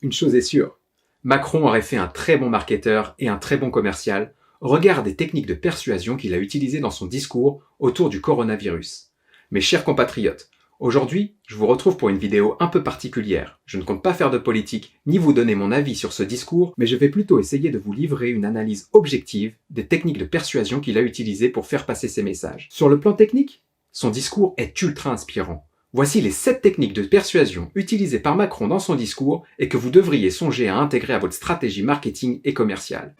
Une chose est sûre, Macron aurait fait un très bon marketeur et un très bon commercial au regard des techniques de persuasion qu'il a utilisées dans son discours autour du coronavirus. Mes chers compatriotes, aujourd'hui, je vous retrouve pour une vidéo un peu particulière. Je ne compte pas faire de politique, ni vous donner mon avis sur ce discours, mais je vais plutôt essayer de vous livrer une analyse objective des techniques de persuasion qu'il a utilisées pour faire passer ses messages. Sur le plan technique, son discours est ultra inspirant. Voici les 7 techniques de persuasion utilisées par Macron dans son discours et que vous devriez songer à intégrer à votre stratégie marketing et commerciale.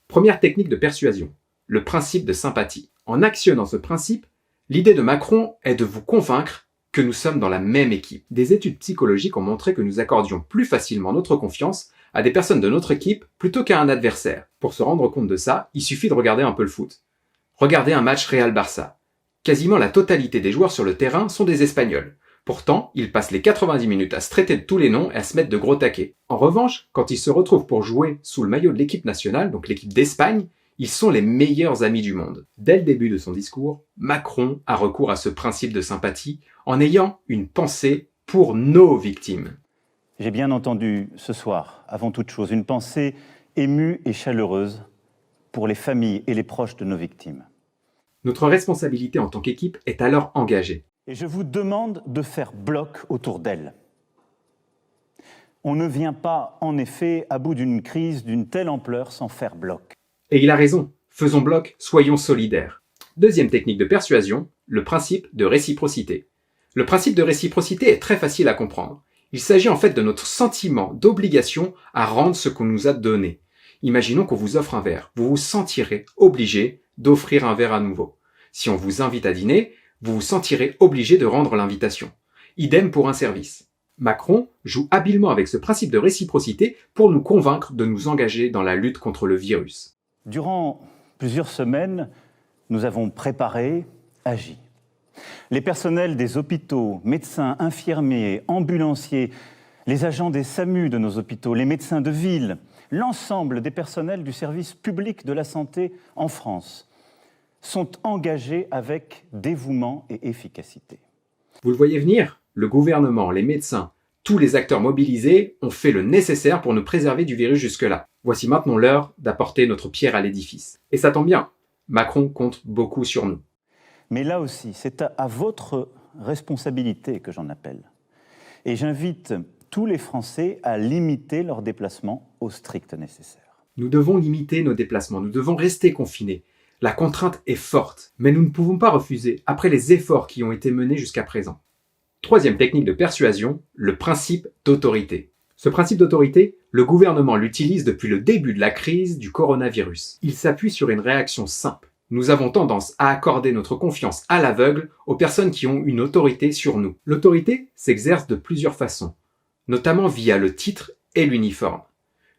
Première technique de persuasion, le principe de sympathie. En actionnant ce principe, l'idée de Macron est de vous convaincre que nous sommes dans la même équipe. Des études psychologiques ont montré que nous accordions plus facilement notre confiance à des personnes de notre équipe plutôt qu'à un adversaire. Pour se rendre compte de ça, il suffit de regarder un peu le foot. Regardez un match Real-Barça. Quasiment la totalité des joueurs sur le terrain sont des Espagnols. Pourtant, ils passent les 90 minutes à se traiter de tous les noms et à se mettre de gros taquets. En revanche, quand ils se retrouvent pour jouer sous le maillot de l'équipe nationale, donc l'équipe d'Espagne, ils sont les meilleurs amis du monde. Dès le début de son discours, Macron a recours à ce principe de sympathie en ayant une pensée pour nos victimes. J'ai bien entendu ce soir, avant toute chose, une pensée émue et chaleureuse pour les familles et les proches de nos victimes. Notre responsabilité en tant qu'équipe est alors engagée. Et je vous demande de faire bloc autour d'elles. On ne vient pas, en effet, à bout d'une crise d'une telle ampleur sans faire bloc. Et il a raison, faisons bloc, soyons solidaires. Deuxième technique de persuasion, le principe de réciprocité. Le principe de réciprocité est très facile à comprendre. Il s'agit en fait de notre sentiment d'obligation à rendre ce qu'on nous a donné. Imaginons qu'on vous offre un verre. Vous vous sentirez obligé d'offrir un verre à nouveau. Si on vous invite à dîner, vous vous sentirez obligé de rendre l'invitation. Idem pour un service. Macron joue habilement avec ce principe de réciprocité pour nous convaincre de nous engager dans la lutte contre le virus. Durant plusieurs semaines, nous avons préparé, agi. Les personnels des hôpitaux, médecins, infirmiers, ambulanciers, les agents des SAMU de nos hôpitaux, les médecins de ville, l'ensemble des personnels du service public de la santé en France sont engagés avec dévouement et efficacité. Vous le voyez venir ? Le gouvernement, les médecins, tous les acteurs mobilisés ont fait le nécessaire pour nous préserver du virus jusque-là. Voici maintenant l'heure d'apporter notre pierre à l'édifice. Et ça tombe bien, Macron compte beaucoup sur nous. Mais là aussi, c'est à votre responsabilité que j'en appelle. Et j'invite tous les Français à limiter leurs déplacements au strict nécessaire. Nous devons limiter nos déplacements, nous devons rester confinés. La contrainte est forte, mais nous ne pouvons pas refuser après les efforts qui ont été menés jusqu'à présent. Troisième technique de persuasion, le principe d'autorité. Ce principe d'autorité, le gouvernement l'utilise depuis le début de la crise du coronavirus. Il s'appuie sur une réaction simple. Nous avons tendance à accorder notre confiance à l'aveugle aux personnes qui ont une autorité sur nous. L'autorité s'exerce de plusieurs façons, notamment via le titre et l'uniforme.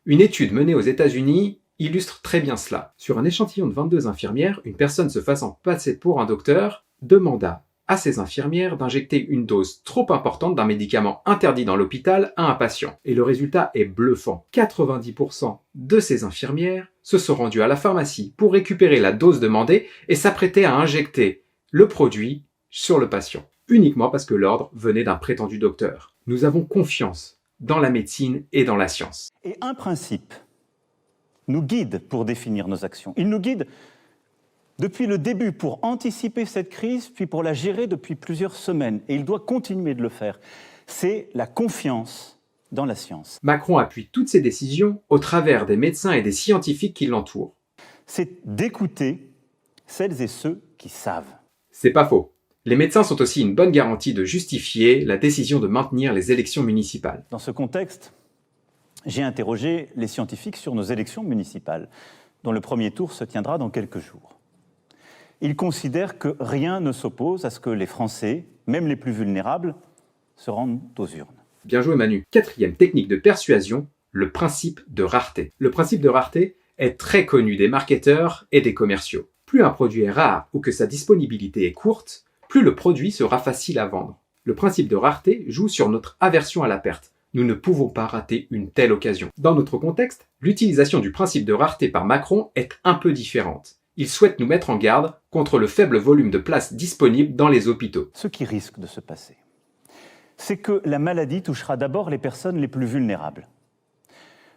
Une étude menée aux États-Unis illustre très bien cela. Sur un échantillon de 22 infirmières, une personne se faisant passer pour un docteur demanda à ces infirmières d'injecter une dose trop importante d'un médicament interdit dans l'hôpital à un patient. Et le résultat est bluffant. 90% de ces infirmières se sont rendues à la pharmacie pour récupérer la dose demandée et s'apprêtaient à injecter le produit sur le patient, uniquement parce que l'ordre venait d'un prétendu docteur. Nous avons confiance dans la médecine et dans la science. Et un principe nous guide pour définir nos actions. Il nous guide depuis le début pour anticiper cette crise, puis pour la gérer depuis plusieurs semaines. Et il doit continuer de le faire. C'est la confiance dans la science. Macron appuie toutes ses décisions au travers des médecins et des scientifiques qui l'entourent. C'est d'écouter celles et ceux qui savent. C'est pas faux. Les médecins sont aussi une bonne garantie de justifier la décision de maintenir les élections municipales. Dans ce contexte, j'ai interrogé les scientifiques sur nos élections municipales, dont le premier tour se tiendra dans quelques jours. Ils considèrent que rien ne s'oppose à ce que les Français, même les plus vulnérables, se rendent aux urnes. Bien joué Manu. Quatrième technique de persuasion, le principe de rareté. Le principe de rareté est très connu des marketeurs et des commerciaux. Plus un produit est rare ou que sa disponibilité est courte, plus le produit sera facile à vendre. Le principe de rareté joue sur notre aversion à la perte. Nous ne pouvons pas rater une telle occasion. Dans notre contexte, l'utilisation du principe de rareté par Macron est un peu différente. Il souhaite nous mettre en garde contre le faible volume de places disponibles dans les hôpitaux. Ce qui risque de se passer, c'est que la maladie touchera d'abord les personnes les plus vulnérables.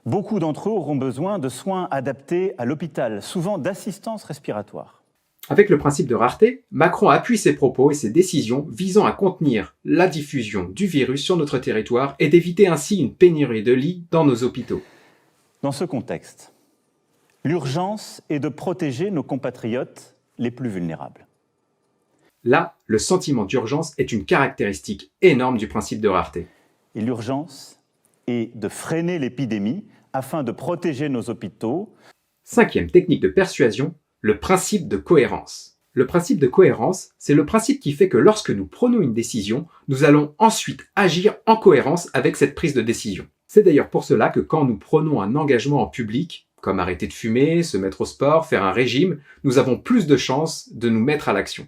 Beaucoup d'entre eux auront besoin de soins adaptés à l'hôpital, souvent d'assistance respiratoire. Avec le principe de rareté, Macron appuie ses propos et ses décisions visant à contenir la diffusion du virus sur notre territoire et d'éviter ainsi une pénurie de lits dans nos hôpitaux. Dans ce contexte, l'urgence est de protéger nos compatriotes les plus vulnérables. Là, le sentiment d'urgence est une caractéristique énorme du principe de rareté. Et l'urgence est de freiner l'épidémie afin de protéger nos hôpitaux. 5e technique de persuasion, le principe de cohérence. Le principe de cohérence, c'est le principe qui fait que lorsque nous prenons une décision, nous allons ensuite agir en cohérence avec cette prise de décision. C'est d'ailleurs pour cela que quand nous prenons un engagement en public, comme arrêter de fumer, se mettre au sport, faire un régime, nous avons plus de chances de nous mettre à l'action.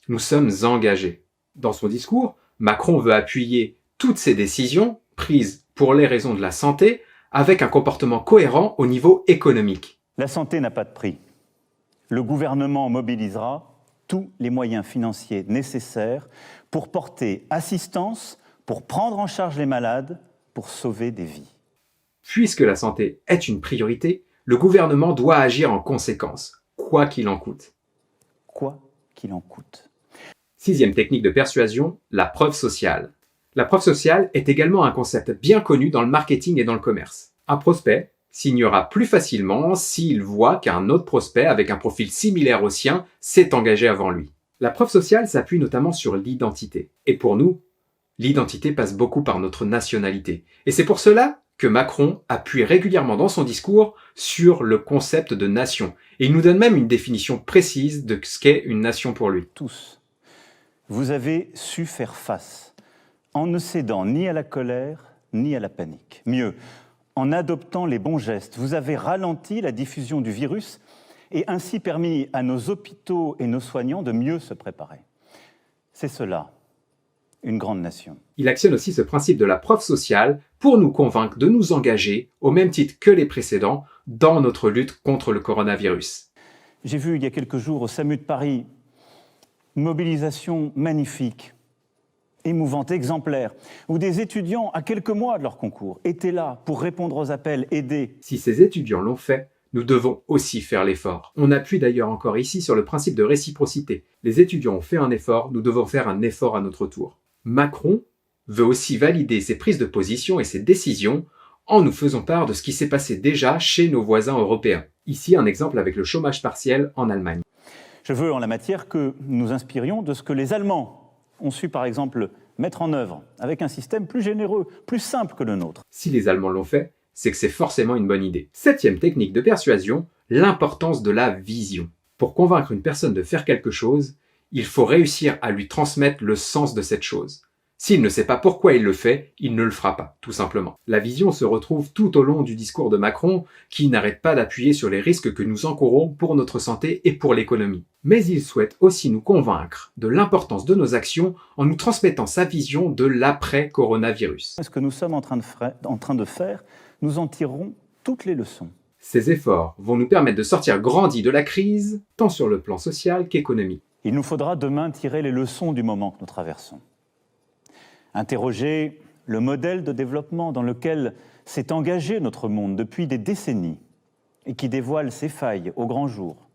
Nous sommes engagés. Dans son discours, Macron veut appuyer toutes ces décisions prises pour les raisons de la santé avec un comportement cohérent au niveau économique. La santé n'a pas de prix. Le gouvernement mobilisera tous les moyens financiers nécessaires pour porter assistance, pour prendre en charge les malades, pour sauver des vies. Puisque la santé est une priorité, le gouvernement doit agir en conséquence, quoi qu'il en coûte. Quoi qu'il en coûte. 6e technique de persuasion, la preuve sociale. La preuve sociale est également un concept bien connu dans le marketing et dans le commerce. Un prospect signera plus facilement s'il voit qu'un autre prospect avec un profil similaire au sien s'est engagé avant lui. La preuve sociale s'appuie notamment sur l'identité. Et pour nous, l'identité passe beaucoup par notre nationalité. Et c'est pour cela que Macron appuie régulièrement dans son discours sur le concept de nation. Et il nous donne même une définition précise de ce qu'est une nation pour lui. Tous, vous avez su faire face en ne cédant ni à la colère ni à la panique. Mieux, en adoptant les bons gestes, vous avez ralenti la diffusion du virus et ainsi permis à nos hôpitaux et nos soignants de mieux se préparer. C'est cela, une grande nation. Il actionne aussi ce principe de la preuve sociale pour nous convaincre de nous engager, au même titre que les précédents, dans notre lutte contre le coronavirus. J'ai vu il y a quelques jours au SAMU de Paris une mobilisation magnifique, émouvante, exemplaire, où des étudiants, à quelques mois de leur concours, étaient là pour répondre aux appels, aider. Si ces étudiants l'ont fait, nous devons aussi faire l'effort. On appuie d'ailleurs encore ici sur le principe de réciprocité. Les étudiants ont fait un effort, nous devons faire un effort à notre tour. Macron veut aussi valider ses prises de position et ses décisions en nous faisant part de ce qui s'est passé déjà chez nos voisins européens. Ici, un exemple avec le chômage partiel en Allemagne. Je veux en la matière que nous inspirions de ce que les Allemands ont su par exemple mettre en œuvre avec un système plus généreux, plus simple que le nôtre. Si les Allemands l'ont fait, c'est que c'est forcément une bonne idée. 7e technique de persuasion, l'importance de la vision. Pour convaincre une personne de faire quelque chose, il faut réussir à lui transmettre le sens de cette chose. S'il ne sait pas pourquoi il le fait, il ne le fera pas, tout simplement. La vision se retrouve tout au long du discours de Macron, qui n'arrête pas d'appuyer sur les risques que nous encourons pour notre santé et pour l'économie. Mais il souhaite aussi nous convaincre de l'importance de nos actions en nous transmettant sa vision de l'après-coronavirus. Ce que nous sommes en train de faire, nous en tirerons toutes les leçons. Ces efforts vont nous permettre de sortir grandis de la crise, tant sur le plan social qu'économique. Il nous faudra demain tirer les leçons du moment que nous traversons. Interroger le modèle de développement dans lequel s'est engagé notre monde depuis des décennies et qui dévoile ses failles au grand jour.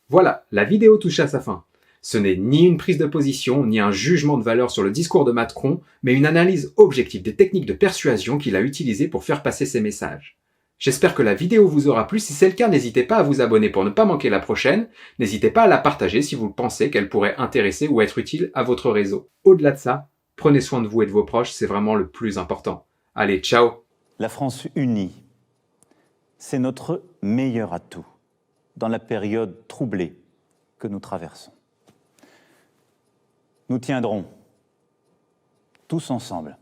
Voilà, la vidéo touche à sa fin. Ce n'est ni une prise de position, ni un jugement de valeur sur le discours de Macron, mais une analyse objective des techniques de persuasion qu'il a utilisées pour faire passer ses messages. J'espère que la vidéo vous aura plu. Si c'est le cas, n'hésitez pas à vous abonner pour ne pas manquer la prochaine. N'hésitez pas à la partager si vous pensez qu'elle pourrait intéresser ou être utile à votre réseau. Au-delà de ça, prenez soin de vous et de vos proches, c'est vraiment le plus important. Allez, ciao! La France unie, c'est notre meilleur atout dans la période troublée que nous traversons. Nous tiendrons tous ensemble.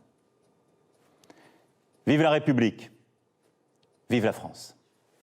Vive la République! Vive la France!